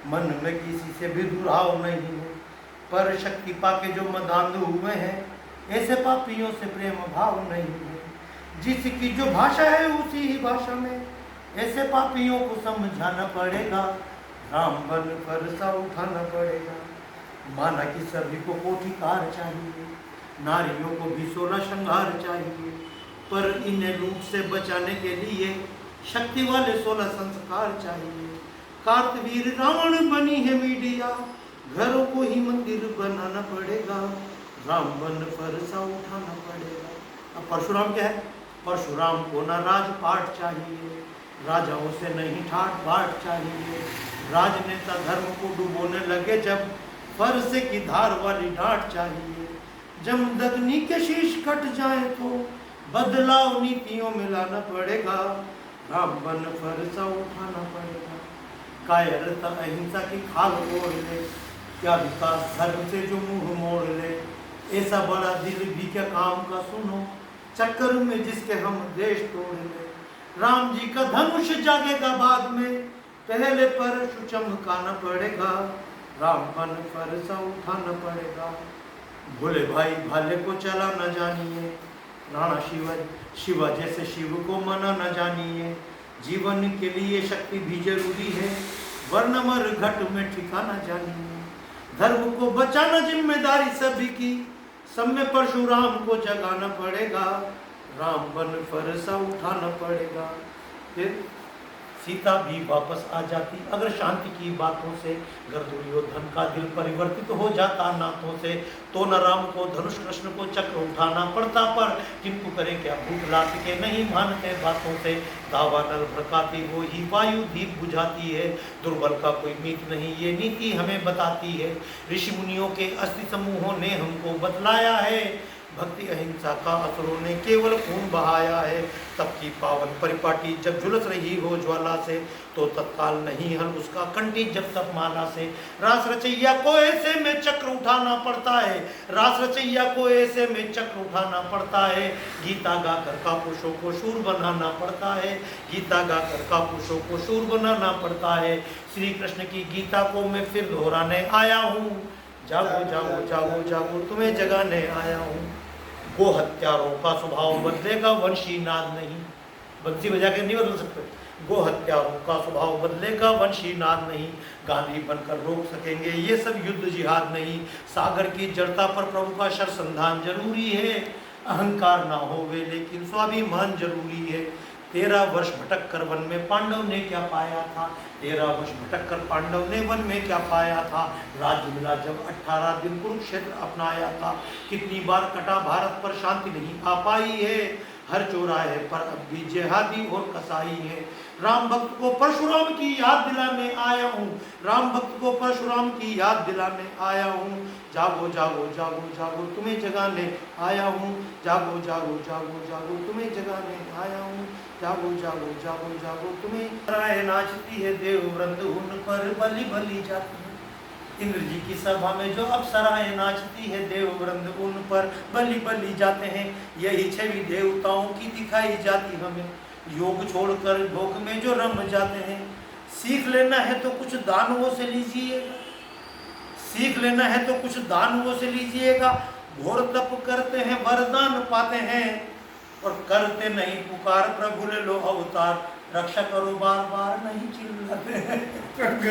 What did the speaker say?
मन में किसी से भी दुराव नहीं है, पर शक्ति पाके जो मदांध हुए हैं, ऐसे पापियों से प्रेम भाव नहीं है। जिसकी जो भाषा है उसी ही भाषा में ऐसे पापियों को समझाना पड़ेगा, राम बन फरसा उठाना पड़ेगा। माना कि सभी को कोटिकार चाहिए, नारियों को भी 16 श्रृंगार चाहिए, पर इन्हें लूट से बचाने के लिए शक्ति वाले 16 संस्कार चाहिए। कार्तवीर रावण बनी है मीडिया, घरों को ही मंदिर बनाना पड़ेगा, राम बन फरसा उठाना पड़ेगा। अब परशुराम क्या है? परशुराम को ना राजपाट चाहिए, राजाओं से नहीं ठाट बाट चाहिए। राजनेता धर्म को डुबोने लगे जब, फरसे की धार वाली डांट चाहिए। जमदग्नि के शीश कट जाए तो बदलाव नीतियों में लाना पड़ेगा, राम बन फरसा उठाना पड़ेगा। कायरता अहिंसा की खाल ओढ़ ले, क्या विकास धर्म से जो मुंह मोड़ ले। ऐसा बड़ा दिल भी क्या काम का सुनो, चक्कर में जिसके हम देश तोड़ ले। राम जी का धनुष जागेगा बाद में, पहले परशु चमकाना पड़ेगा, राम बन फरसा उठाना पड़ेगा। भोले भाई भाले को चला न जानिए, राणा शिवा जैसे शिव को मना न जानिए। जीवन के लिए शक्ति भी जरूरी है, वरना मर घट में ठिकाना जानिए। धर्म को बचाना जिम्मेदारी सभी की, सब में परशुराम को जगाना पड़ेगा, राम बन फरसा उठाना पड़ेगा। फिर सीता भी वापस आ जाती अगर शांति की बातों से, अगर दुर्योधन का दिल परिवर्तित हो जाता नातों से, तो न राम को धनुष कृष्ण को चक्र उठाना पड़ता। पर किंतु करे क्या, भूख लात के नहीं मानते बातों से। दावा नल भड़काती वो ही वायु दीप बुझाती है, दुर्बल का कोई मीत नहीं ये नीति हमें बताती है। ऋषि मुनियों के अस्थि समूहों ने हमको बतलाया है, भक्ति अहिंसा का असुरों ने केवल खून बहाया है। तब की पावन परिपाटी जब झुलस रही हो ज्वाला से, तो तत्काल नहीं हल उसका कंठी जब तक माला से। रास रचैया को ऐसे में चक्र उठाना पड़ता है, रास रचैया को ऐसे में चक्र उठाना पड़ता है। गीता गाकर कापुरुषों को शूर बनाना पड़ता है, गीता गाकर कापुरुषों को शूर बनाना पड़ता है। श्री कृष्ण की गीता को मैं फिर दोहराने आया हूँ, जागो जागो जागो जागो तुम्हें जगाने आया हूँ। गो हत्यारों का स्वभाव बदलेगा वंशी नाद नहीं, बंसी बजा के नहीं बदल सकते। गो हत्यारों का स्वभाव बदलेगा वंशी नाद नहीं, गांधी बनकर रोक सकेंगे ये सब युद्ध जिहाद नहीं। सागर की जड़ता पर प्रभु का शरसंधान जरूरी है, अहंकार ना होवे लेकिन स्वाभिमान जरूरी है। 13 वर्ष भटक कर वन में पांडव ने क्या पाया था, 13 वर्ष भटक कर पांडव ने वन में क्या पाया था। राज्य मिला जब 18 दिन कुरुक्षेत्र अपनाया था, कितनी बार कटा भारत पर शांति नहीं आ पाई है। हर चौराहे पर अब भी जिहादी और कसाई है। राम भक्त को परशुराम की याद दिलाने आया हूँ, राम भक्त को परशुराम की याद दिलाने आया हूँ। जागो जागो जागो जागो तुम्हें जगाने आया हूँ, जागो जागो जागो जागो तुम्हें जगाने आया हूँ। जागो जागो जागो जागो तुम्हें राय नाचती है, देव वृंद उन पर बलि बलि जाती है। इंद्र जी की सभा में जो अप्सराएं नाचती है, देव वृंद उन पर बलि बलि जाते हैं। यही छवि देवताओं की दिखाई जाती हमें, योग छोड़कर भोग में जो रम जाते हैं। सीख लेना है तो कुछ दानवों से लीजिएगा, सीख लेना है तो कुछ दानवों से लीजिएगा। घोर तप करते हैं वरदान पाते हैं, और करते नहीं पुकार प्रभु ले लो अवतार। रक्षा करो बार बार नहीं चिल्लाते हैं।